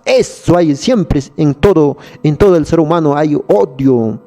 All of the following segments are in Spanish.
Eso hay siempre en todo el ser humano hay odio.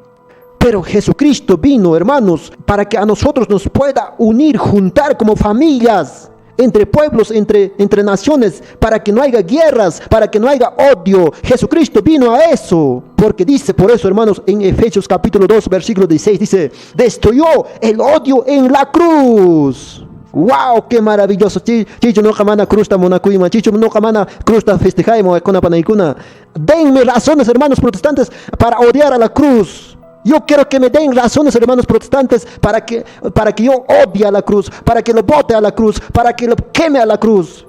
Pero Jesucristo vino, hermanos, para que a nosotros nos pueda unir, juntar como familias, entre pueblos, entre naciones, para que no haya guerras, para que no haya odio. Jesucristo vino a eso, porque dice, por eso, hermanos, en Efesios capítulo 2, versículo 16, dice, destruyó el odio en la cruz. ¡Wow! ¡Qué maravilloso! Chicho no camana cruz ta monacuima, chicho no camana cruz ta festejaimo con panaicuna. Denme razones, hermanos protestantes, para odiar a la cruz. Yo quiero que me den razones, hermanos protestantes, para que yo odie a la cruz, para que lo bote a la cruz, para que lo queme a la cruz.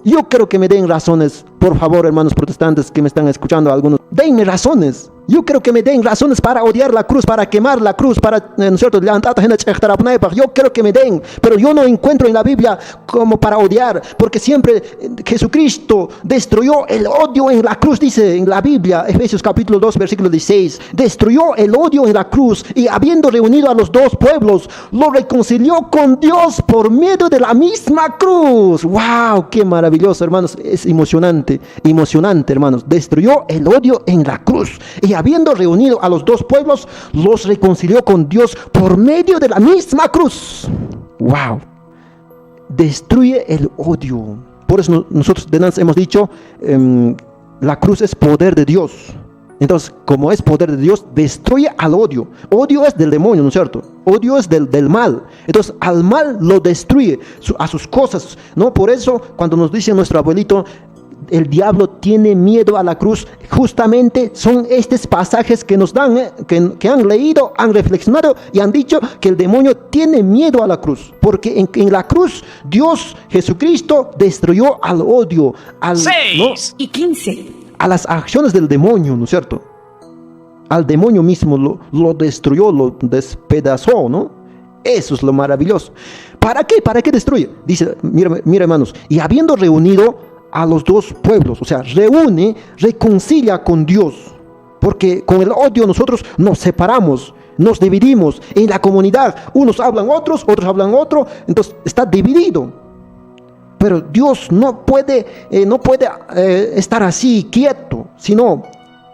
Yo quiero que me den razones, por favor, hermanos protestantes que me están escuchando, algunos. Denme razones. Yo quiero que me den razones para odiar la cruz, para quemar la cruz, para, ¿no es cierto? Yo quiero que me den, pero yo no encuentro en la Biblia como para odiar, porque siempre Jesucristo destruyó el odio en la cruz, dice en la Biblia, Efesios capítulo 2, versículo 16, destruyó el odio en la cruz y habiendo reunido a los dos pueblos, lo reconcilió con Dios por medio de la misma cruz. ¡Wow! ¡Qué maravilloso, hermanos! Es emocionante, hermanos. Destruyó el odio en la cruz y habiendo reunido a los dos pueblos, los reconcilió con Dios por medio de la misma cruz. ¡Wow! Destruye el odio. Por eso nosotros de antes hemos dicho, la cruz es poder de Dios. Entonces, como es poder de Dios, destruye al odio. Odio es del demonio, ¿no es cierto? Odio es del mal. Entonces, al mal lo destruye, a sus cosas, ¿no? Por eso, cuando nos dice nuestro abuelito, el diablo tiene miedo a la cruz, justamente son estos pasajes que nos dan, que han leído, han reflexionado y han dicho que el demonio tiene miedo a la cruz, porque en la cruz Dios, Jesucristo, destruyó al odio, 6 y 15, a las acciones del demonio, ¿no es cierto? Al demonio mismo lo destruyó, lo despedazó, ¿no? Eso es lo maravilloso. ¿Para qué? ¿Para qué destruye? Dice, mira hermanos, y habiendo reunido a los dos pueblos, o sea, reconcilia con Dios, porque con el odio nosotros nos separamos, nos dividimos en la comunidad, unos hablan otros hablan otro, entonces está dividido. Pero Dios no puede estar así quieto, sino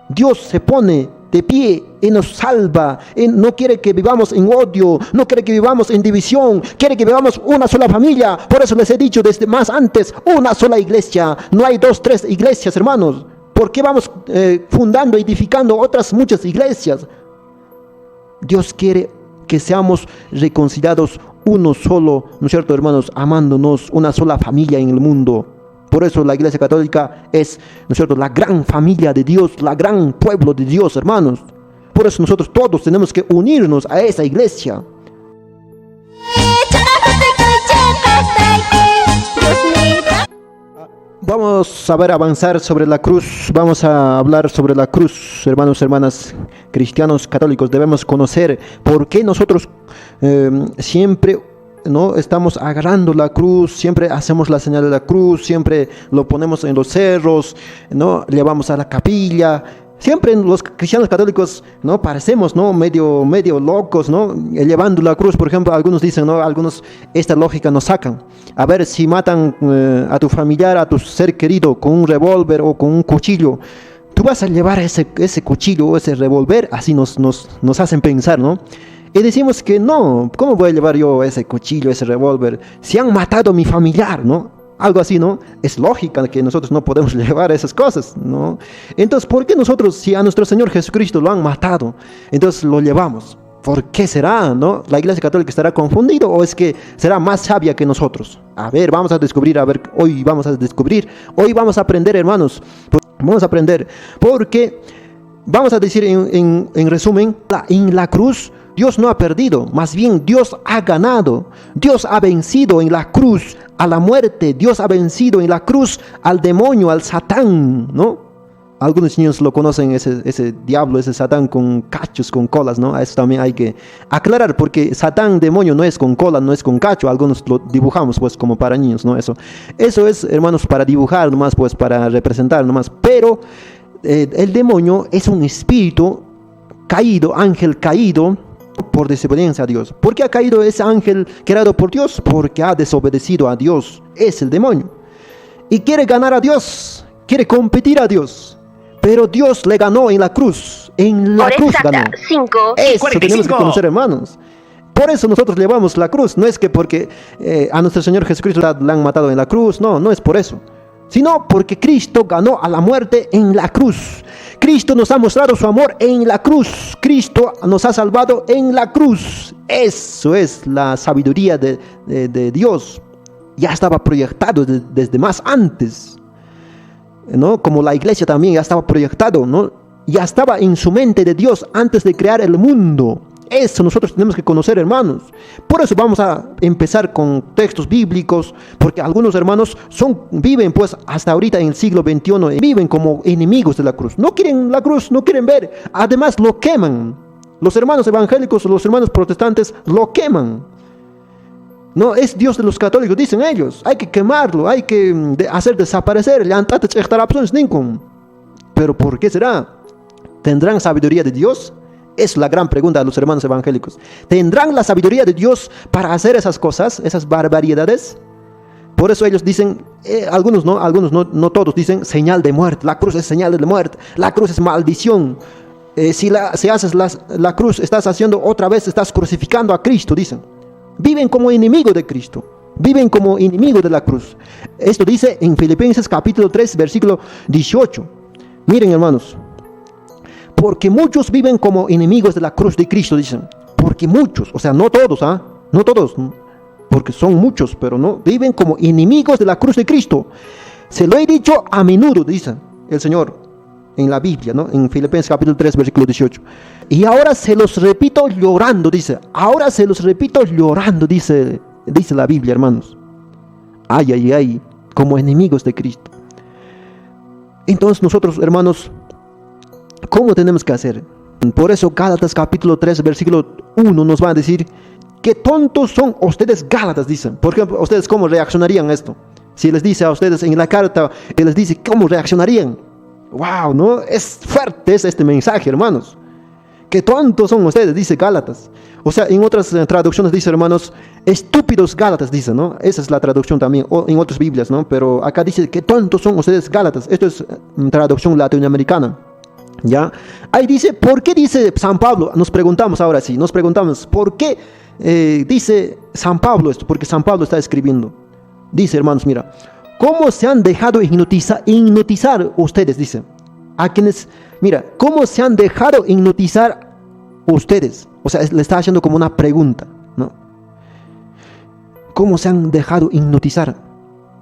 Dios se pone de pie y nos salva. No quiere que vivamos en odio, no quiere que vivamos en división, quiere que vivamos una sola familia. Por eso les he dicho desde más antes, una sola iglesia. No hay 2, 3 iglesias, hermanos. ¿Por qué vamos fundando, edificando otras muchas iglesias? Dios quiere que seamos reconciliados uno solo, ¿no es cierto, hermanos? Amándonos, una sola familia en el mundo. Por eso la Iglesia Católica es, ¿no es cierto?, la gran familia de Dios, la gran pueblo de Dios, hermanos. Por eso nosotros todos tenemos que unirnos a esa iglesia. Vamos a avanzar sobre la cruz. Vamos a hablar sobre la cruz, hermanos, hermanas, cristianos, católicos. Debemos conocer por qué nosotros siempre no estamos agarrando la cruz, siempre hacemos la señal de la cruz, siempre lo ponemos en los cerros, no llevamos a la capilla. Siempre los cristianos católicos, no parecemos, no medio locos, no llevando la cruz. Por ejemplo, algunos dicen, no, algunos esta lógica nos sacan. A ver, si matan a tu familiar, a tu ser querido con un revólver o con un cuchillo, tú vas a llevar ese cuchillo o ese revólver. Así nos hacen pensar, ¿no? Y decimos que no, ¿cómo voy a llevar yo ese cuchillo, ese revólver? Si han matado a mi familiar, ¿no? Algo así, ¿no? Es lógica que nosotros no podemos llevar esas cosas, ¿no? Entonces, ¿por qué nosotros, si a nuestro Señor Jesucristo lo han matado, entonces lo llevamos? ¿Por qué será, no? ¿La Iglesia Católica estará confundida o es que será más sabia que nosotros? A ver, vamos a descubrir, hoy vamos a aprender, hermanos. Vamos a aprender, porque vamos a decir en resumen, en la cruz, Dios no ha perdido, más bien Dios ha ganado. Dios ha vencido en la cruz a la muerte. Dios ha vencido en la cruz al demonio, al Satán, ¿no? Algunos niños lo conocen, ese diablo, ese Satán con cachos, con colas, ¿no? Eso también hay que aclarar, porque Satán, demonio, no es con cola, no es con cacho. Algunos lo dibujamos, pues, como para niños, ¿no? Eso es, hermanos, para dibujar nomás, pues, para representar nomás. Pero el demonio es un espíritu caído, ángel caído, por desobediencia a Dios. ¿Por qué ha caído ese ángel creado por Dios? Porque ha desobedecido a Dios. Es el demonio. Y quiere ganar a Dios. quiere competir a Dios. Pero Dios le ganó en la cruz. En la cruz ganó. 5 Eso tenemos que conocer, hermanos. Por eso nosotros llevamos la cruz. No es que porque a nuestro Señor Jesucristo le han matado en la cruz. No, no es por eso. Sino porque Cristo ganó a la muerte en la cruz. Cristo nos ha mostrado su amor en la cruz. Cristo nos ha salvado en la cruz. Eso es la sabiduría de Dios. Ya estaba proyectado desde más antes, ¿no? Como la iglesia también ya estaba proyectado, ¿no? Ya estaba en su mente de Dios antes de crear el mundo. Eso nosotros tenemos que conocer, hermanos. Por eso vamos a empezar con textos bíblicos, porque algunos hermanos viven pues hasta ahorita en el siglo XXI, viven como enemigos de la cruz. No quieren la cruz, no quieren ver. Además lo queman. Los hermanos evangélicos, los hermanos protestantes lo queman. No, es Dios de los católicos, dicen ellos. Hay que quemarlo, hay que hacer desaparecer. Pero ¿por qué será? ¿Tendrán sabiduría de Dios? Es la gran pregunta de los hermanos evangélicos. ¿Tendrán la sabiduría de Dios para hacer esas cosas, esas barbaridades? Por eso ellos dicen, algunos no todos dicen señal de muerte. La cruz es señal de muerte. La cruz es maldición. Si haces la cruz, estás haciendo otra vez, estás crucificando a Cristo, dicen. Viven como enemigos de Cristo. Viven como enemigos de la cruz. Esto dice en Filipenses capítulo 3, versículo 18. Miren, hermanos. Porque muchos viven como enemigos de la cruz de Cristo, dicen. Porque muchos, o sea, no todos, no todos, porque son muchos, pero no, viven como enemigos de la cruz de Cristo. Se lo he dicho a menudo, dice el Señor en la Biblia, ¿no? En Filipenses capítulo 3, versículo 18. Y ahora se los repito llorando, dice. Ahora se los repito llorando, dice la Biblia, hermanos. Ay, ay, ay, como enemigos de Cristo. Entonces nosotros, hermanos, ¿cómo tenemos que hacer? Por eso Gálatas capítulo 3, versículo 1 nos va a decir: qué tontos son ustedes, Gálatas, dicen. Por ejemplo, ¿ustedes cómo reaccionarían a esto? Si les dice a ustedes en la carta, les dice, ¿cómo reaccionarían? Wow, ¿no? Es fuerte este mensaje, hermanos. Qué tontos son ustedes, dice Gálatas. O sea, en otras traducciones dice, hermanos, estúpidos Gálatas, dice, ¿no? Esa es la traducción también, o en otras Biblias, ¿no? Pero acá dice, qué tontos son ustedes, Gálatas. Esto es traducción latinoamericana. ¿Ya? Ahí dice, ¿por qué dice San Pablo? Nos preguntamos ahora sí, ¿por qué dice San Pablo esto? Porque San Pablo está escribiendo. Dice, hermanos, mira, ¿cómo se han dejado hipnotizar ustedes? Dice, a quienes, mira, ¿cómo se han dejado hipnotizar ustedes? O sea, le está haciendo como una pregunta, ¿no? ¿Cómo se han dejado hipnotizar?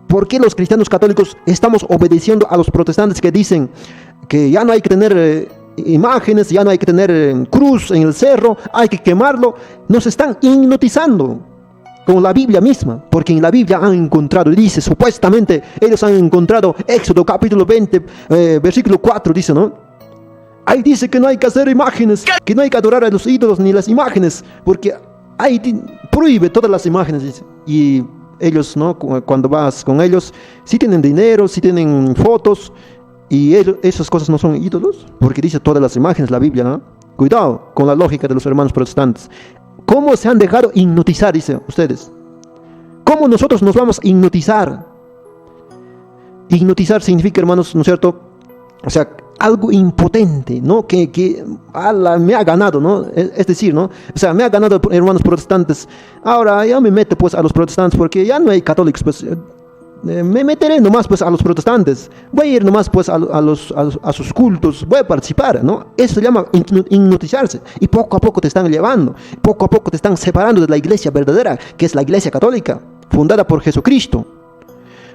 ¿Por qué los cristianos católicos estamos obedeciendo a los protestantes que dicen que ya no hay que tener imágenes, ya no hay que tener cruz en el cerro, hay que quemarlo? Nos están hipnotizando con la Biblia misma, porque en la Biblia han encontrado, dice, supuestamente ellos han encontrado Éxodo capítulo 20, versículo 4, dice, ¿no? Ahí dice que no hay que hacer imágenes, que no hay que adorar a los ídolos ni las imágenes, porque ahí prohíbe todas las imágenes, dice. Y ellos, ¿no? Cuando vas con ellos, sí tienen dinero, sí tienen fotos, y esas cosas no son ídolos, porque dice todas las imágenes la Biblia, ¿no? Cuidado con la lógica de los hermanos protestantes. ¿Cómo se han dejado hipnotizar, dice ustedes? ¿Cómo nosotros nos vamos a hipnotizar? Hipnotizar significa, hermanos, ¿no es cierto? O sea, algo impotente, ¿no? Que me ha ganado, ¿no? Es decir, ¿no? O sea, me ha ganado, hermanos protestantes. Ahora ya me meto pues a los protestantes, porque ya no hay católicos, pues me meteré nomás pues a los protestantes. Voy a ir nomás pues a sus cultos, voy a participar, ¿no? Eso se llama hipnotizarse. Y poco a poco te están llevando, poco a poco te están separando de la iglesia verdadera, que es la iglesia católica, fundada por Jesucristo.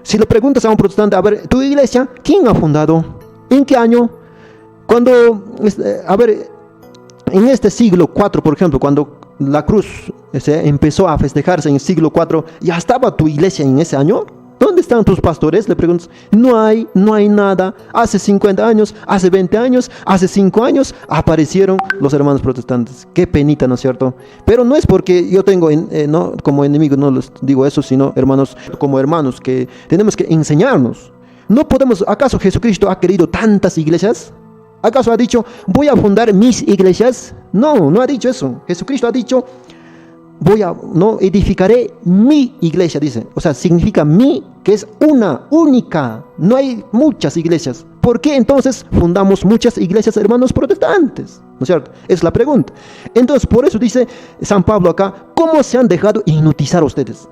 Si le preguntas a un protestante, a ver, ¿tu iglesia quién ha fundado? ¿En qué año? Cuando, a ver, en este siglo IV, por ejemplo, cuando la cruz se empezó a festejarse en el siglo IV, ¿ya estaba tu iglesia en ese año? ¿Dónde están tus pastores? Le preguntas. No hay nada. Hace 50 años, hace 20 años, hace 5 años aparecieron los hermanos protestantes. Qué penita, ¿no es cierto? Pero no es porque yo tengo, no, como enemigo, no les digo eso, sino hermanos, como hermanos, que tenemos que enseñarnos. No podemos, ¿acaso Jesucristo ha querido tantas iglesias? ¿Acaso ha dicho, voy a fundar mis iglesias? No, no ha dicho eso. Jesucristo ha dicho, no edificaré mi iglesia, dice. O sea, significa mi, que es una, única. No hay muchas iglesias. ¿Por qué entonces fundamos muchas iglesias, hermanos protestantes? ¿No es cierto? Es la pregunta. Entonces, por eso dice San Pablo acá, ¿cómo se han dejado hipnotizar ustedes?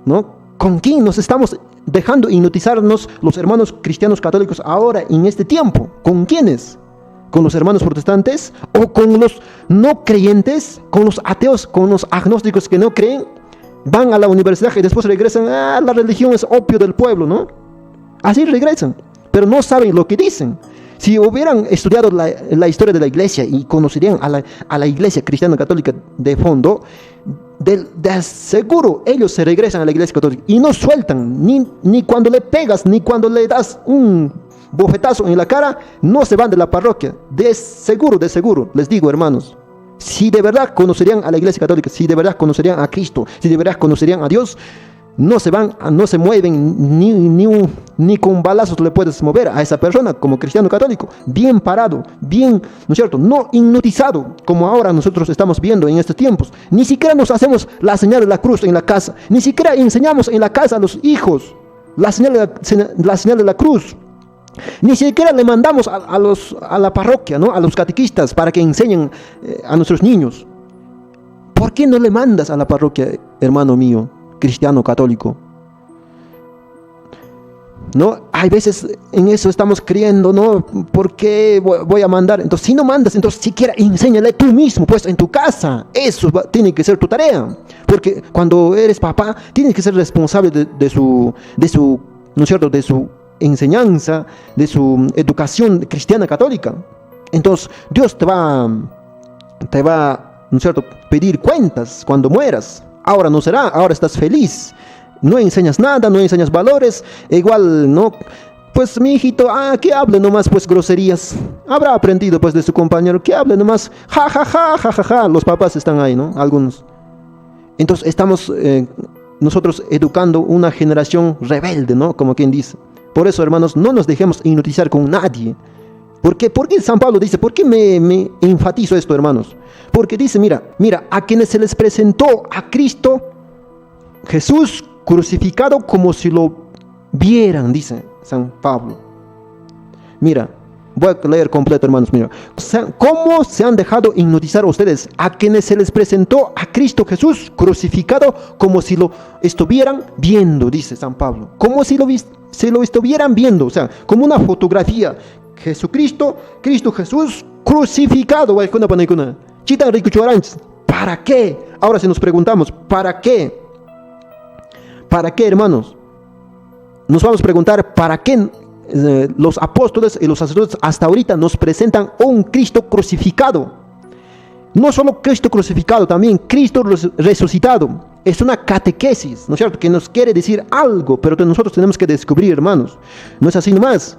¿No? ¿Con quién nos estamos dejando hipnotizarnos los hermanos cristianos católicos ahora, en este tiempo? ¿Con quiénes? ¿Con los hermanos protestantes? ¿O con los no creyentes? ¿Con los ateos? ¿Con los agnósticos que no creen? Van a la universidad y después regresan, la religión es opio del pueblo, ¿no? Así regresan, pero no saben lo que dicen. Si hubieran estudiado la historia de la iglesia y conocerían a la iglesia cristiana católica de fondo, de seguro ellos se regresan a la iglesia católica y no sueltan, ni cuando le pegas, ni cuando le das un bofetazo en la cara, no se van de la parroquia. De seguro, les digo, hermanos. Si de verdad conocerían a la iglesia católica, si de verdad conocerían a Cristo, si de verdad conocerían a Dios, no se van, no se mueven, ni con balazos le puedes mover a esa persona como cristiano católico. Bien parado, bien, ¿no es cierto? No hipnotizado, como ahora nosotros estamos viendo en estos tiempos. Ni siquiera nos hacemos la señal de la cruz en la casa, ni siquiera enseñamos en la casa a los hijos la señal de la cruz. Ni siquiera le mandamos a la parroquia, ¿no? A los catequistas para que enseñen a nuestros niños. ¿Por qué no le mandas a la parroquia, hermano mío, cristiano católico? ¿No? Hay veces en eso estamos creyendo, ¿no? ¿Por qué voy a mandar? Entonces, si no mandas, entonces siquiera enséñale tú mismo, pues en tu casa. Eso tiene que ser tu tarea. Porque cuando eres papá, tienes que ser responsable de su, ¿no es cierto?, de su enseñanza, de su educación cristiana católica. Entonces Dios te va, ¿no es cierto?, pedir cuentas cuando mueras. Ahora no será, ahora estás feliz, no enseñas nada, no enseñas valores, igual, ¿no? Pues mi hijito, que hable nomás pues groserías, habrá aprendido pues de su compañero, que hable nomás, ja, ja, ja, ja, ja, ja. Los papás están ahí, ¿no? Algunos. Entonces estamos nosotros educando una generación rebelde, ¿no? Como quien dice. Por eso, hermanos, no nos dejemos hipnotizar con nadie. ¿Por qué San Pablo dice? ¿Por qué me enfatizo esto, hermanos? Porque dice, mira, a quienes se les presentó a Cristo Jesús crucificado como si lo vieran, dice San Pablo. Mira, voy a leer completo, hermanos. Mira, ¿cómo se han dejado hipnotizar ustedes? A quienes se les presentó a Cristo Jesús crucificado como si lo estuvieran viendo, dice San Pablo. Como si lo estuvieran viendo, o sea, como una fotografía. Cristo Jesús crucificado. ¿Para qué? Ahora si nos preguntamos, ¿para qué? ¿Para qué, hermanos? Nos vamos a preguntar, ¿para qué los apóstoles y los sacerdotes hasta ahorita nos presentan un Cristo crucificado? No solo Cristo crucificado, también Cristo resucitado. Es una catequesis, ¿no es cierto?, que nos quiere decir algo, pero que nosotros tenemos que descubrir, hermanos. No es así nomás.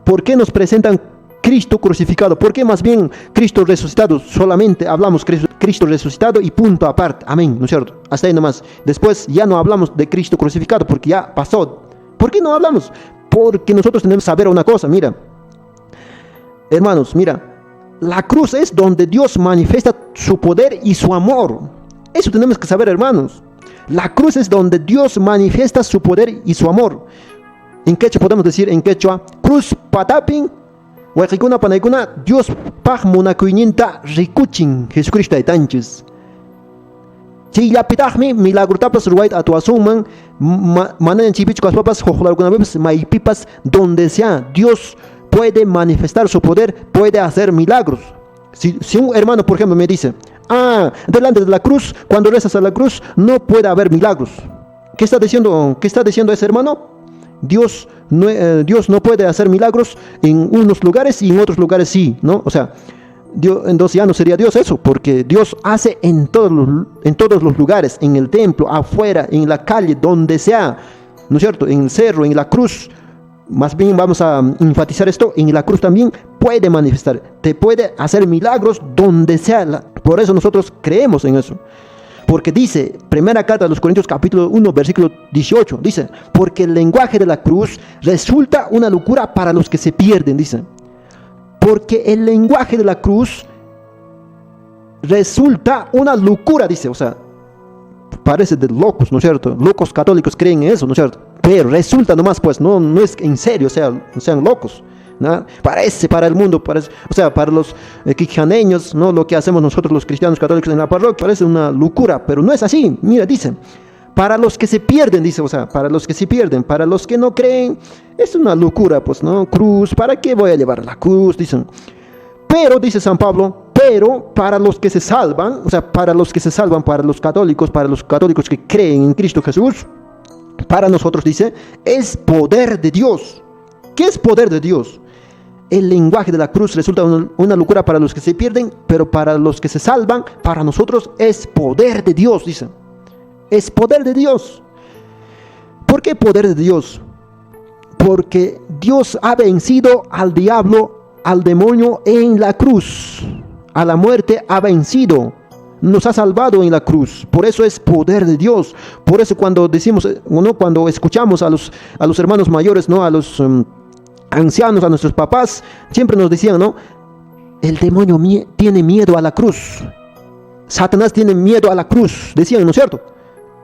¿Por qué nos presentan Cristo crucificado? ¿Por qué más bien Cristo resucitado? Solamente hablamos Cristo resucitado y punto aparte. Amén, ¿no es cierto? Hasta ahí nomás. Después ya no hablamos de Cristo crucificado porque ya pasó. ¿Por qué no hablamos? Porque nosotros tenemos que saber una cosa, mira. Hermanos, mira. La cruz es donde Dios manifiesta su poder y su amor. Eso tenemos que saber, hermanos. La cruz es donde Dios manifiesta su poder y su amor. En quechua podemos decir, en quechua, cruz patapin, huayquicuna panaicuna, Dios paj monacuyninta rikuchin, Jesucristo aitanchis. Si ya pitahmi, milagro tapas ruait a tu asuman, manan chipichcas papas, jojolarcuna bebes, maipipas, donde sea, Dios puede manifestar su poder, puede hacer milagros. Si un hermano, por ejemplo, me dice, delante de la cruz, cuando rezas a la cruz, no puede haber milagros. ¿Qué está diciendo ese hermano? Dios no puede hacer milagros en unos lugares y en otros lugares sí, ¿no? O sea, entonces ya no sería Dios eso, porque Dios hace en todos los lugares, en el templo, afuera, en la calle, donde sea, ¿no es cierto? En el cerro, en la cruz. Más bien vamos a enfatizar esto, en la cruz también puede manifestar, te puede hacer milagros donde sea. Por eso nosotros creemos en eso. Porque dice, primera carta de los Corintios capítulo 1, versículo 18, dice, porque el lenguaje de la cruz resulta una locura para los que se pierden, dice. Porque el lenguaje de la cruz resulta una locura, dice, o sea, parece de locos, ¿no es cierto? Locos católicos creen en eso, ¿no es cierto? Pero resulta nomás, pues, no es en serio, o sea, no sean locos, ¿no? Parece para el mundo, parece, o sea, para los quijaneños, ¿no? Lo que hacemos nosotros los cristianos católicos en la parroquia parece una locura, pero no es así. Mira, dice, para los que se pierden, dice, o sea, para los que se pierden, para los que no creen, es una locura, pues, ¿no? Cruz, ¿para qué voy a llevar la cruz? Dicen. Pero, dice San Pablo, pero para los que se salvan, o sea, para los que se salvan, para los católicos que creen en Cristo Jesús, para nosotros, dice, es poder de Dios. ¿Qué es poder de Dios? El lenguaje de la cruz resulta una locura para los que se pierden, pero para los que se salvan, para nosotros es poder de Dios, dice. Es poder de Dios. ¿Por qué poder de Dios? Porque Dios ha vencido al diablo, al demonio en la cruz. A la muerte ha vencido. Nos ha salvado en la cruz. Por eso es poder de Dios. Por eso cuando decimos, ¿no? Cuando escuchamos a los hermanos mayores, ¿no? A los ancianos, a nuestros papás, siempre nos decían, ¿no? El demonio tiene miedo a la cruz. Satanás tiene miedo a la cruz. Decían, ¿no es cierto?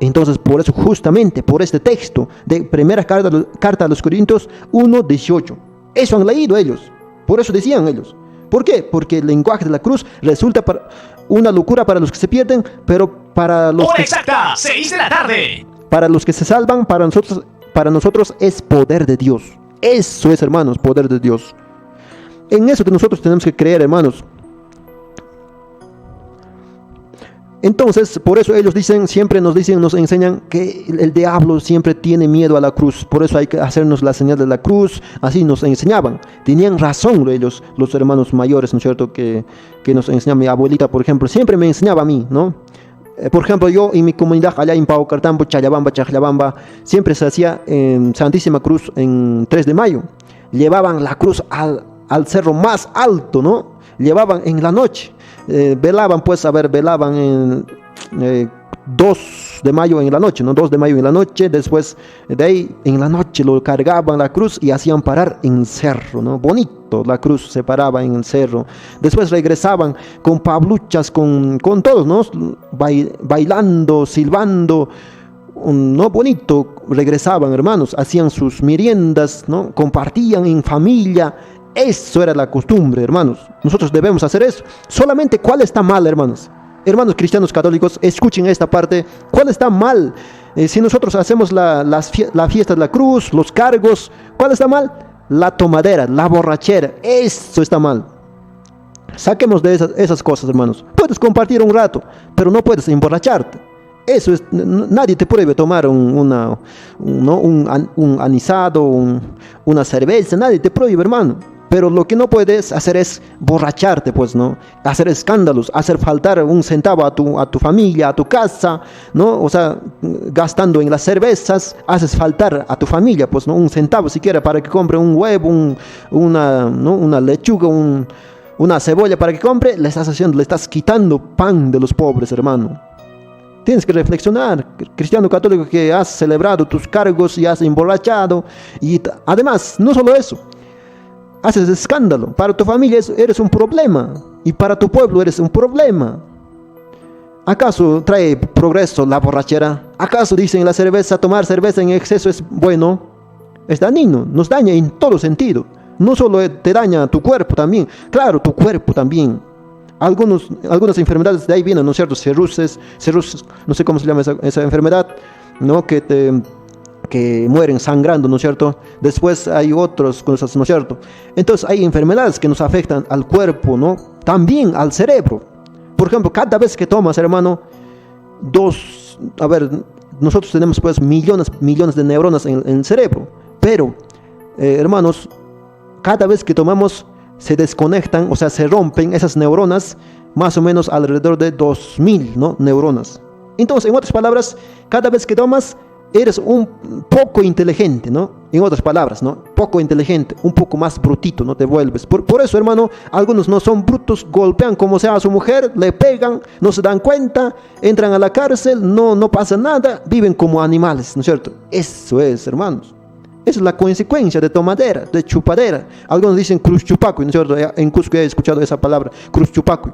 Entonces, por eso, justamente, por este texto de primera carta a los Corintios 1:18. Eso han leído ellos. Por eso decían ellos. ¿Por qué? Porque el lenguaje de la cruz resulta una locura para los que se pierden, pero para los ¡Hora exacta! 6 de la tarde. Para los que se salvan, para nosotros es poder de Dios. Eso es, hermanos, poder de Dios. En eso que nosotros tenemos que creer, hermanos. Entonces, por eso ellos dicen, siempre nos enseñan que el diablo siempre tiene miedo a la cruz. Por eso hay que hacernos la señal de la cruz. Así nos enseñaban. Tenían razón ellos, los hermanos mayores, ¿no es cierto? Que nos enseñaban. Mi abuelita, por ejemplo, siempre me enseñaba a mí, ¿no? Por ejemplo, yo en mi comunidad allá en Paucartambo, Chayabamba, siempre se hacía en Santísima Cruz en 3 de mayo. Llevaban la cruz al cerro más alto, ¿no? Llevaban en la noche. Velaban en 2 de mayo en la noche, ¿no? 2 de mayo en la noche, después de ahí en la noche lo cargaban la cruz y hacían parar en cerro, ¿no? Bonito, la cruz se paraba en el cerro. Después regresaban con pabluchas, con todos, ¿no? Bailando, silbando, ¿no? Bonito, regresaban, hermanos, hacían sus meriendas, ¿no? Compartían en familia. Eso era la costumbre, hermanos. Nosotros debemos hacer eso. Solamente, ¿cuál está mal, hermanos? Hermanos cristianos católicos, escuchen esta parte. ¿Cuál está mal? Si nosotros hacemos la fiesta de la cruz, los cargos, ¿cuál está mal? La tomadera, la borrachera. Eso está mal. Saquemos de esas cosas, hermanos. Puedes compartir un rato, pero no puedes emborracharte. Eso es, nadie te prohíbe tomar un anisado, una cerveza, nadie te prohíbe, hermano. Pero lo que no puedes hacer es borracharte, pues, ¿no? Hacer escándalos, hacer faltar un centavo a tu familia, a tu casa, ¿no? O sea, gastando en las cervezas, haces faltar a tu familia, pues, ¿no? Un centavo siquiera para que compre un huevo, una lechuga, una cebolla para que compre, le estás quitando pan de los pobres, hermano. Tienes que reflexionar, cristiano católico que has celebrado tus cargos y has emborrachado. Y además, no solo eso, haces escándalo. Para tu familia eres un problema. Y para tu pueblo eres un problema. ¿Acaso trae progreso la borrachera? ¿Acaso dicen tomar cerveza en exceso es bueno? Es dañino, nos daña en todo sentido. No solo te daña tu cuerpo también. Claro, tu cuerpo también. Algunas enfermedades de ahí vienen, ¿no es cierto? Cirrosis, no sé cómo se llama esa enfermedad, ¿no? Que mueren sangrando, ¿no es cierto? Después hay otras cosas, ¿no es cierto? Entonces hay enfermedades que nos afectan al cuerpo, ¿no? También al cerebro. Por ejemplo, cada vez que tomas, hermano, nosotros tenemos pues millones de neuronas en el cerebro, pero, hermanos, cada vez que tomamos se desconectan, o sea, se rompen esas neuronas, más o menos alrededor de 2000, ¿no? Neuronas. Entonces, en otras palabras, cada vez que tomas, eres un poco inteligente, ¿no? En otras palabras, ¿no? Poco inteligente, un poco más brutito, ¿no? Te vuelves. Por eso, hermano, algunos no son brutos, golpean como sea a su mujer, le pegan, no se dan cuenta, entran a la cárcel, no pasa nada, viven como animales, ¿no es cierto? Eso es, hermanos. Esa es la consecuencia de tomadera, de chupadera. Algunos dicen cruz chupacuy, ¿no es cierto? En Cusco he escuchado esa palabra, cruz chupacuy.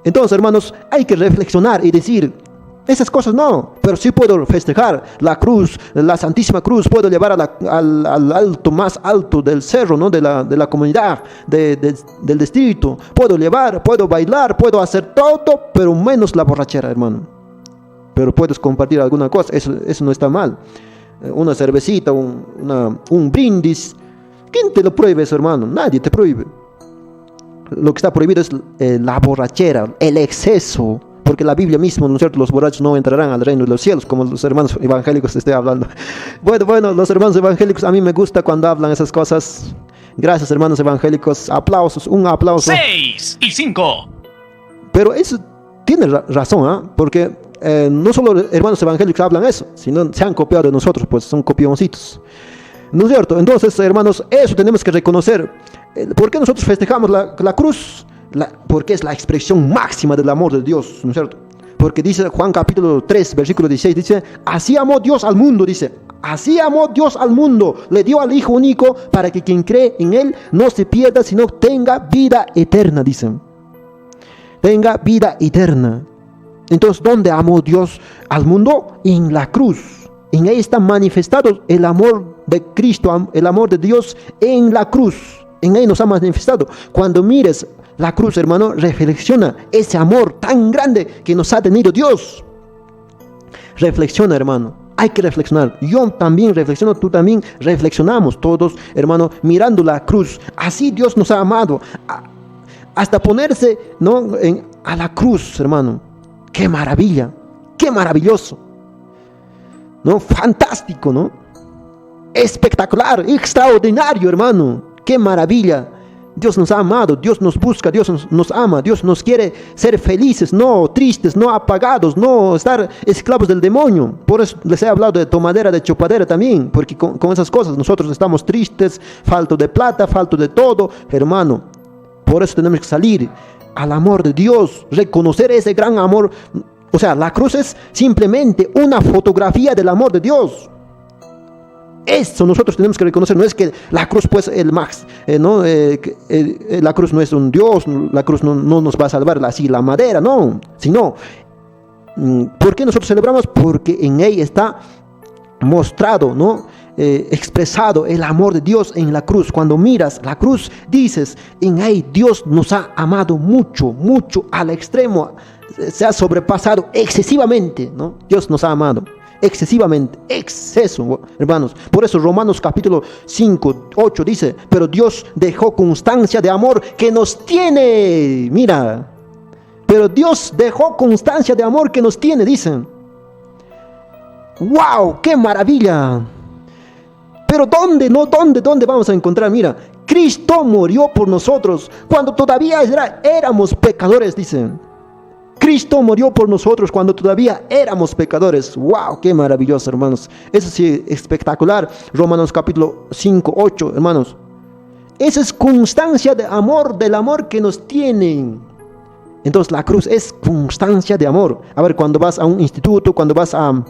Entonces, hermanos, hay que reflexionar y decir, esas cosas no, pero sí puedo festejar la cruz, la Santísima Cruz, puedo llevar al alto, más alto del cerro, ¿no? de la comunidad, del distrito, puedo llevar, puedo bailar, puedo hacer todo, pero menos la borrachera, hermano. Pero puedes compartir alguna cosa, eso no está mal. Una cervecita, un brindis, ¿quién te lo prohíbe eso, hermano? Nadie te prohíbe. Lo que está prohibido es la borrachera, el exceso. Porque la Biblia misma, ¿no es cierto?, los borrachos no entrarán al reino de los cielos, como los hermanos evangélicos estoy hablando. Bueno, los hermanos evangélicos, a mí me gusta cuando hablan esas cosas. Gracias, hermanos evangélicos. Aplausos, un aplauso. 6 y 5. Pero eso tiene razón, ¿eh? Porque no solo hermanos evangélicos hablan eso, sino se han copiado de nosotros, pues son copioncitos. ¿No es cierto? Entonces, hermanos, eso tenemos que reconocer. ¿Por qué nosotros festejamos la cruz? Porque es la expresión máxima del amor de Dios, ¿no es cierto? Porque dice Juan capítulo 3, versículo 16, dice, así amó Dios al mundo, dice, así amó Dios al mundo, le dio al Hijo único para que quien cree en Él no se pierda, sino tenga vida eterna, dicen. Tenga vida eterna. Entonces, ¿dónde amó Dios al mundo? En la cruz. En ahí está manifestado el amor de Cristo, el amor de Dios en la cruz. En ahí nos ha manifestado. Cuando mires la cruz, hermano, reflexiona ese amor tan grande que nos ha tenido Dios. Reflexiona, hermano. Hay que reflexionar. Yo también reflexiono, tú también reflexionamos todos, hermano, mirando la cruz. Así Dios nos ha amado. Hasta ponerse, ¿no?, a la cruz, hermano. ¡Qué maravilla! ¡Qué maravilloso! ¿No? Fantástico, ¿no? Espectacular, extraordinario, hermano. ¡Qué maravilla! Dios nos ha amado, Dios nos busca, Dios nos ama, Dios nos quiere ser felices, no tristes, no apagados, no estar esclavos del demonio. Por eso les he hablado de tomadera, de chupadera también, porque con esas cosas nosotros estamos tristes, falto de plata, falto de todo, hermano. Por eso tenemos que salir al amor de Dios, reconocer ese gran amor. O sea, la cruz es simplemente una fotografía del amor de Dios. Eso nosotros tenemos que reconocer. No es que la cruz, pues, la cruz no es un Dios, la cruz no nos va a salvar así la madera, no. Sino, ¿por qué nosotros celebramos? Porque en ella está mostrado, ¿no? Expresado el amor de Dios en la cruz. Cuando miras la cruz, dices, en ahí Dios nos ha amado mucho, mucho, al extremo. Se ha sobrepasado excesivamente, ¿no? Dios nos ha amado excesivamente, exceso, hermanos. Por eso Romanos capítulo 5, 8 dice, pero Dios dejó constancia de amor que nos tiene. Mira, pero Dios dejó constancia de amor que nos tiene, dicen. ¡Wow! ¡Qué maravilla! Pero ¿dónde vamos a encontrar? Mira, Cristo murió por nosotros cuando todavía éramos pecadores, dicen. Cristo murió por nosotros cuando todavía éramos pecadores. ¡Wow! ¡Qué maravilloso, hermanos! Eso sí, espectacular. Romanos capítulo 5, 8, hermanos. Esa es constancia de amor, del amor que nos tienen. Entonces la cruz es constancia de amor. A ver, cuando vas a un instituto, cuando vas a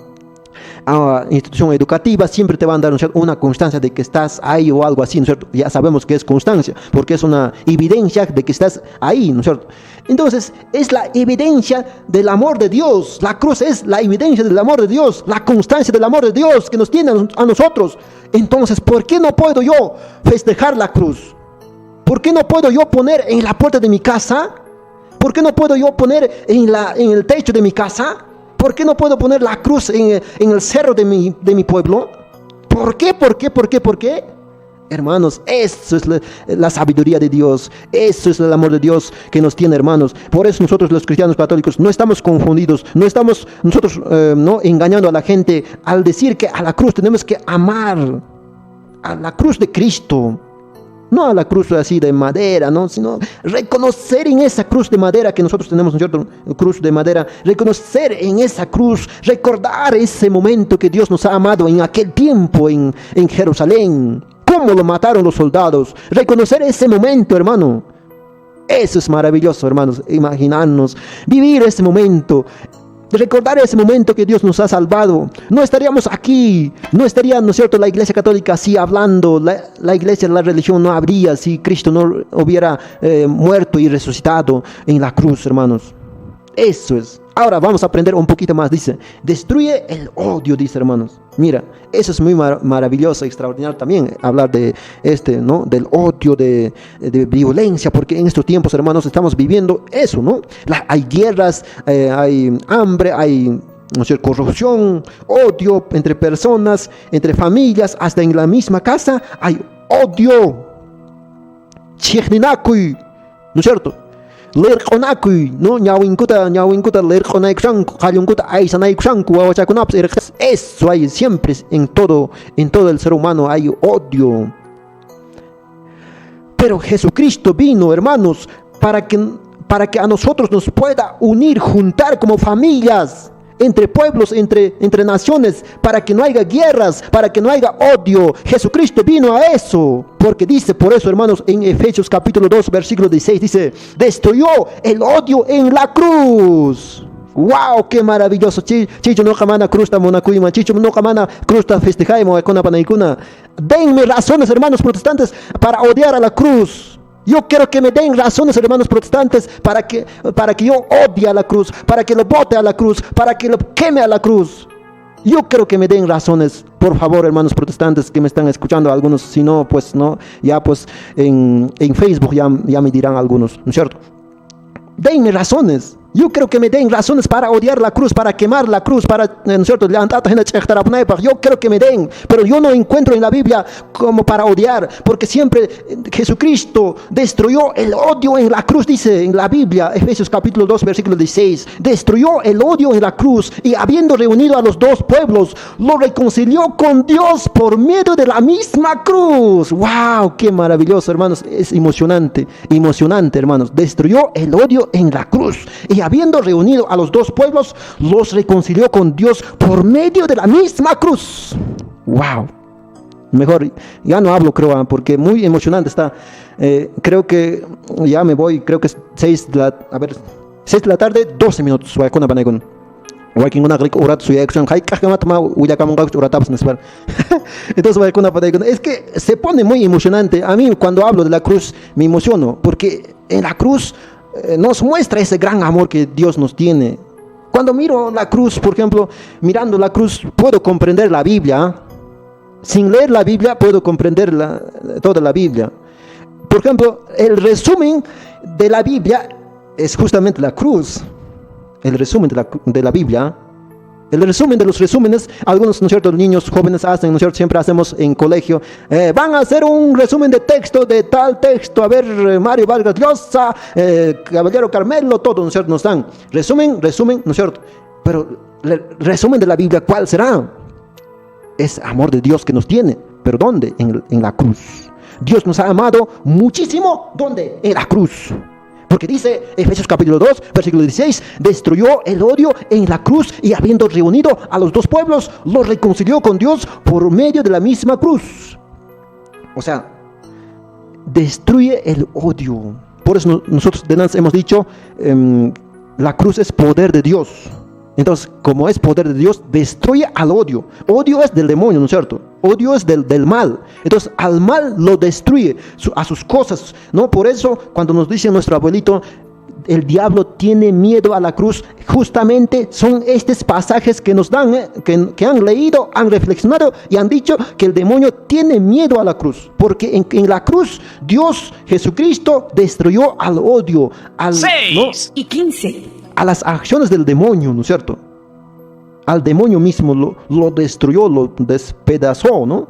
institución educativa, siempre te van a dar, ¿no es cierto?, una constancia de que estás ahí o algo así, ¿no es cierto? Ya sabemos que es constancia, porque es una evidencia de que estás ahí, ¿no es cierto? Entonces, es la evidencia del amor de Dios. La cruz es la evidencia del amor de Dios, la constancia del amor de Dios que nos tiene a nosotros. Entonces, ¿por qué no puedo yo festejar la cruz? ¿Por qué no puedo yo poner en la puerta de mi casa? ¿Por qué no puedo yo poner en el techo de mi casa? ¿Por qué no puedo poner la cruz en el cerro de mi pueblo? ¿Por qué? Hermanos, eso es la sabiduría de Dios. Eso es el amor de Dios que nos tiene, hermanos. Por eso nosotros los cristianos católicos no estamos confundidos. No estamos nosotros no engañando a la gente al decir que a la cruz tenemos que amar. A la cruz de Cristo. No a la cruz así de madera, ¿no? Sino reconocer en esa cruz de madera que nosotros tenemos, ¿no es cierto? Cruz de madera. Reconocer en esa cruz, recordar ese momento que Dios nos ha amado en aquel tiempo en Jerusalén. Cómo lo mataron los soldados. Reconocer ese momento, hermano. Eso es maravilloso, hermanos. Imaginarnos, vivir ese momento. Recordar ese momento que Dios nos ha salvado. No estaríamos aquí. No estaría, ¿no es cierto?, la Iglesia Católica así hablando. La Iglesia, la religión no habría si Cristo no hubiera muerto y resucitado en la cruz, hermanos. Eso es. Ahora vamos a aprender un poquito más. Dice, destruye el odio, dice, hermanos. Mira, eso es muy maravilloso, extraordinario también, hablar de ¿no? Del odio, de violencia, porque en estos tiempos, hermanos, estamos viviendo eso, ¿no? Hay guerras, hay hambre, hay, no sé, corrupción, odio entre personas, entre familias, hasta en la misma casa hay odio. Chigninakui, ¿no es cierto? Lerqonakui, ¿no? Ñawinkuta lerqonaikshanku, qallunkuta aisanaikshanku, wawachakunapas irqtas. Eso hay siempre en todo el ser humano hay odio. Pero Jesucristo vino, hermanos, para que a nosotros nos pueda unir, juntar como familias, entre pueblos, entre naciones, para que no haya guerras, para que no haya odio. Jesucristo vino a eso, porque dice, por eso, hermanos, en Efesios capítulo 2, versículo 16, dice, destruyó el odio en la cruz. ¡Wow! ¡Qué maravilloso! Chicho no camana cruz ta monacuima, chicho no camana cruz ta festejaimo con panaicuna. Denme razones, hermanos protestantes, para odiar a la cruz. Yo quiero que me den razones, hermanos protestantes, para que yo odie a la cruz, para que lo bote a la cruz, para que lo queme a la cruz. Yo quiero que me den razones, por favor, hermanos protestantes que me están escuchando, algunos, si no, pues no, ya pues en Facebook ya me dirán algunos, ¿no es cierto? Denme razones. Yo creo que me den razones para odiar la cruz, para quemar la cruz, para, ¿no es cierto? Yo creo que me den, pero yo no encuentro en la Biblia como para odiar, porque siempre Jesucristo destruyó el odio en la cruz, dice en la Biblia, Efesios capítulo 2, versículo 16, destruyó el odio en la cruz y habiendo reunido a los dos pueblos, lo reconcilió con Dios por medio de la misma cruz. ¡Wow! ¡Qué maravilloso, hermanos! Es emocionante, hermanos. Destruyó el odio en la cruz y habiendo reunido a los dos pueblos, los reconcilió con Dios por medio de la misma cruz. ¡Wow! Mejor, ya no hablo, creo, porque muy emocionante está. Creo que ya me voy, creo que es 6 de la tarde, 12 minutos. Entonces, es que se pone muy emocionante. A mí cuando hablo de la cruz me emociono, porque en la cruz nos muestra ese gran amor que Dios nos tiene. Cuando miro la cruz, por ejemplo, mirando la cruz, puedo comprender la Biblia. Sin leer la Biblia, puedo comprender toda la Biblia. Por ejemplo, el resumen de la Biblia es justamente la cruz. El resumen de la Biblia. El resumen de los resúmenes, algunos, ¿no es cierto?, niños jóvenes hacen, ¿no es cierto?, siempre hacemos en colegio, van a hacer un resumen de texto, de tal texto, a ver, Mario Vargas Llosa, Caballero Carmelo, todo, ¿no es cierto?, nos dan resumen, ¿no es cierto?, pero el resumen de la Biblia, ¿cuál será? Es amor de Dios que nos tiene, pero ¿dónde? En la cruz. Dios nos ha amado muchísimo, ¿dónde? En la cruz. Porque dice Efesios capítulo 2, versículo 16, destruyó el odio en la cruz y habiendo reunido a los dos pueblos, los reconcilió con Dios por medio de la misma cruz. O sea, destruye el odio. Por eso nosotros de antes hemos dicho, la cruz es poder de Dios. Entonces, como es poder de Dios, destruye al odio. Odio es del demonio, ¿no es cierto? Odio es del mal. Entonces, al mal lo destruye, a sus cosas, ¿no? Por eso, cuando nos dice nuestro abuelito, el diablo tiene miedo a la cruz, justamente son estos pasajes que nos dan, que han leído, han reflexionado y han dicho que el demonio tiene miedo a la cruz. Porque en la cruz, Dios, Jesucristo, destruyó al odio. 6 y 15. A las acciones del demonio, ¿no es cierto? Al demonio mismo lo destruyó, lo despedazó, ¿no?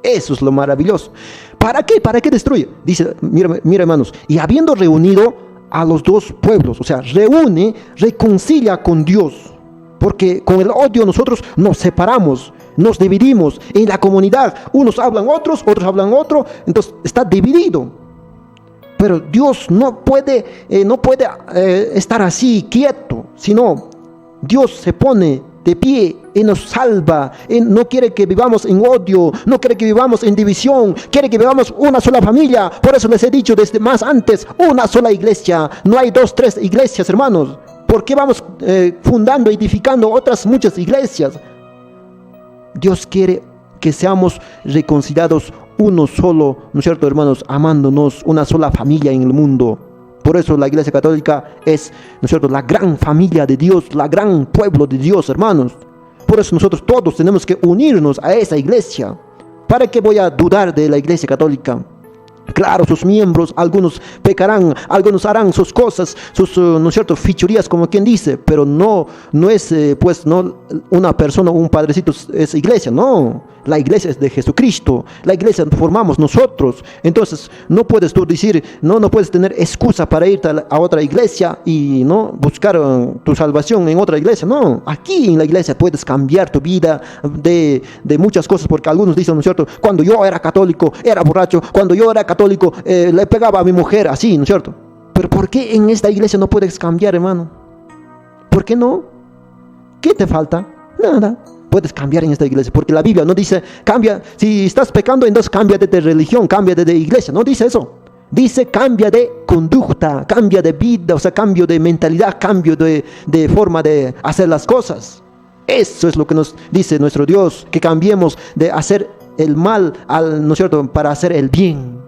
Eso es lo maravilloso. ¿Para qué? ¿Para qué destruye? Dice, mira hermanos, y habiendo reunido a los dos pueblos, o sea, reconcilia con Dios. Porque con el odio nosotros nos separamos, nos dividimos en la comunidad. Unos hablan otros hablan otro, entonces está dividido. Pero Dios no puede estar así quieto, sino Dios se pone de pie y nos salva. No quiere que vivamos en odio, no quiere que vivamos en división, quiere que vivamos una sola familia. Por eso les he dicho desde más antes, una sola iglesia. No hay 2, 3 iglesias, hermanos. ¿Por qué vamos fundando, edificando otras muchas iglesias? Dios quiere que seamos reconciliados uno solo, ¿no es cierto, hermanos? Amándonos, una sola familia en el mundo. Por eso la Iglesia Católica es, ¿no es cierto?, la gran familia de Dios, la gran pueblo de Dios, hermanos. Por eso nosotros todos tenemos que unirnos a esa iglesia. ¿Para qué voy a dudar de la Iglesia Católica? Claro, sus miembros, algunos pecarán, algunos harán sus cosas, sus, ¿no es cierto?, fechorías, como quien dice, pero no es, pues, no una persona, un padrecito es iglesia, no. La iglesia es de Jesucristo, la iglesia formamos nosotros. Entonces, no puedes tú decir, no puedes tener excusa para irte a otra iglesia y no buscar tu salvación en otra iglesia. No, aquí en la iglesia puedes cambiar tu vida de muchas cosas, porque algunos dicen, ¿no es cierto?, cuando yo era católico, era borracho, cuando yo era católico, le pegaba a mi mujer, así, ¿no es cierto? Pero ¿por qué en esta iglesia no puedes cambiar, hermano? ¿Por qué no? ¿Qué te falta? Nada. Puedes cambiar en esta iglesia, porque la Biblia no dice, cambia, si estás pecando, entonces cámbiate de religión, cámbiate de iglesia, no dice eso. Dice, cambia de conducta, cambia de vida, o sea, cambio de mentalidad, cambio de forma de hacer las cosas. Eso es lo que nos dice nuestro Dios, que cambiemos de hacer el mal, ¿no es cierto?, para hacer el bien.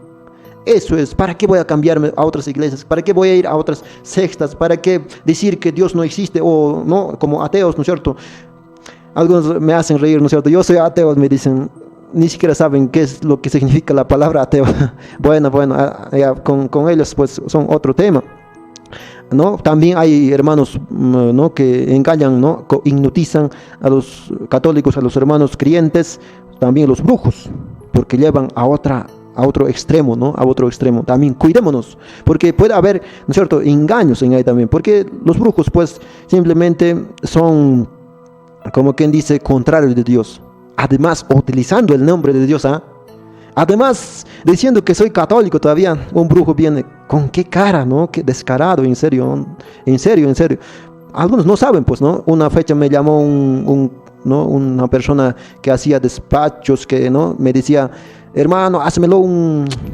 Eso es. ¿Para qué voy a cambiarme a otras iglesias? ¿Para qué voy a ir a otras sectas? ¿Para qué decir que Dios no existe? O no, como ateos, ¿no es cierto? Algunos me hacen reír, ¿no es cierto? Yo soy ateo, me dicen, ni siquiera saben qué es lo que significa la palabra ateo. Bueno, ya, con ellos pues son otro tema, ¿no? También hay hermanos, ¿no?, que engañan, ¿no?, hipnotizan a los católicos, a los hermanos creyentes, también los brujos, porque llevan a otro extremo, ¿no? A otro extremo. También cuidémonos, porque puede haber, ¿no es cierto?, engaños en ahí también, porque los brujos pues simplemente son, como quien dice, contrarios de Dios. Además, utilizando el nombre de Dios, además, diciendo que soy católico todavía, un brujo viene, ¿con qué cara, no? Qué descarado, en serio. Algunos no saben, pues, ¿no? Una fecha me llamó ¿no?, una persona que hacía despachos, que, ¿no?, me decía, hermano, házmelo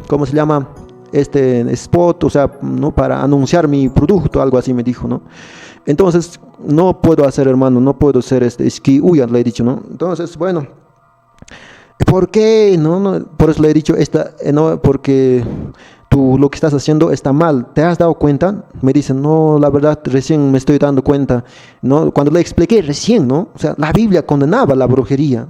¿cómo se llama?, spot, o sea, ¿no?, para anunciar mi producto, algo así me dijo, ¿no? Entonces, no puedo hacer, hermano, no puedo ser es que huya, le he dicho, ¿no? Entonces, bueno, ¿por qué? No, por eso le he dicho, no, porque tú lo que estás haciendo está mal. ¿Te has dado cuenta? Me dicen, no, la verdad, recién me estoy dando cuenta, ¿no? Cuando le expliqué recién, ¿no? O sea, la Biblia condenaba la brujería.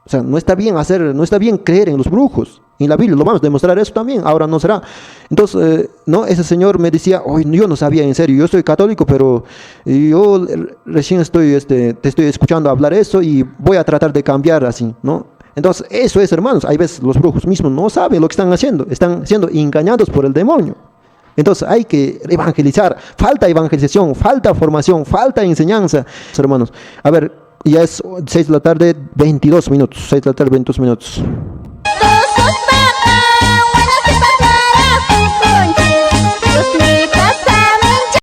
O sea, no está bien creer en los brujos. En la Biblia lo vamos a demostrar eso también, ahora no será. Entonces, no, ese señor me decía, yo no sabía, en serio, yo soy católico, pero yo recién te estoy escuchando hablar eso y voy a tratar de cambiar así, ¿no? Entonces, eso es, hermanos, hay veces los brujos mismos no saben lo que están haciendo, están siendo engañados por el demonio. Entonces hay que evangelizar, falta evangelización, falta formación, falta enseñanza, hermanos. A ver, ya es 6 de la tarde, 22 minutos, 6 de la tarde, 22 minutos.